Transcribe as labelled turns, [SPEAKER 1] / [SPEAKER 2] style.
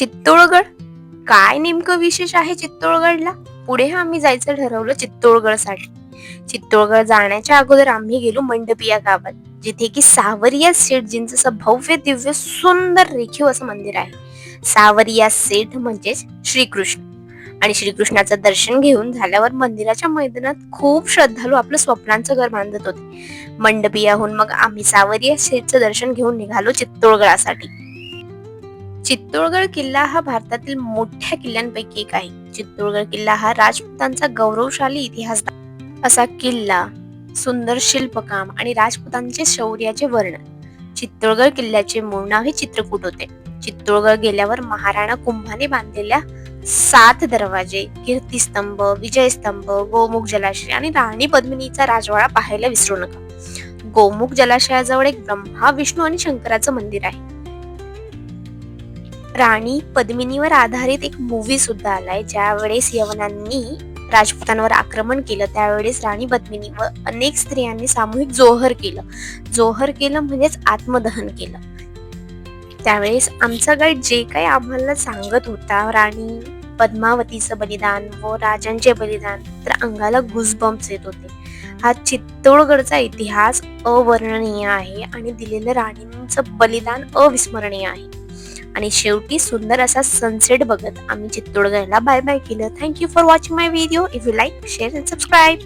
[SPEAKER 1] चित्तोडगड काय नेमकं विशेष आहे चित्तोडगडला? पुढे आम्ही जायचं ठरवलं चित्तोडगडसाठी. चित्तोडगड जाण्याच्या अगोदर आम्ही गेलो मंडपी या गावात, जिथे की सावरिया सेठजींचं असं भव्य दिव्य सुंदर रेखीव असं मंदिर आहे. सावरिया सेठ म्हणजेच श्रीकृष्ण. आणि श्रीकृष्णाचं दर्शन घेऊन झाल्यावर मंदिराच्या मैदानात खूप श्रद्धाळू आपलं स्वप्नांचं घर बांधत होते. मंडपियाहून मग आम्ही सावरिया सेठचं दर्शन घेऊन निघालो चित्तोडगडासाठी. चित्तोडगड किल्ला हा भारतातील मोठ्या किल्ल्यांपैकी एक आहे. चित्तोडगड किल्ला हा राजपुतांचा गौरवशाली इतिहास असा किल्ला, सुंदर शिल्पकाम आणि राजपुतांचे शौर्याचे वर्णन. चित्तोडगड किल्ल्याचे मूळ नाव हे चित्रकूट होते. चित्तोडगड गेल्यावर महाराणा कुंभाने बांधलेल्या 7 दरवाजे, कीर्तिस्तंभ, विजयस्तंभ, गोमुख जलाशय आणि राणी पद्मिनीचा राजवाडा पाहायला विसरू नका. गोमुख जलाशयाजवळ एक ब्रह्मा, विष्णू आणि शंकराचं मंदिर आहे. राणी पद्मिनीवर आधारित एक मूवी सुद्धा आलाय. ज्यावेळेस यवनांनी राजपुतांवर आक्रमण केलं त्यावेळेस राणी पद्मिनी व अनेक स्त्रियांनी सामूहिक जोहर केलं म्हणजेच आत्मदहन केलं. त्यावेळेस आमचा गाईड जे काही आम्हाला सांगत होता राणी पद्मावतीचं बलिदान व राजांचे बलिदान, तर अंगाला गुजबम्प्स येत होते. हा चित्तोडगडचा इतिहास अवर्णनीय आहे आणि दिलेलं राणींचं बलिदान अविस्मरणीय आहे. आणि शेवटी सुंदर असा सनसेट बघत आम्ही चित्तोडगडला बाय बाय केलं. Thank you for watching my video. If you like, share and subscribe.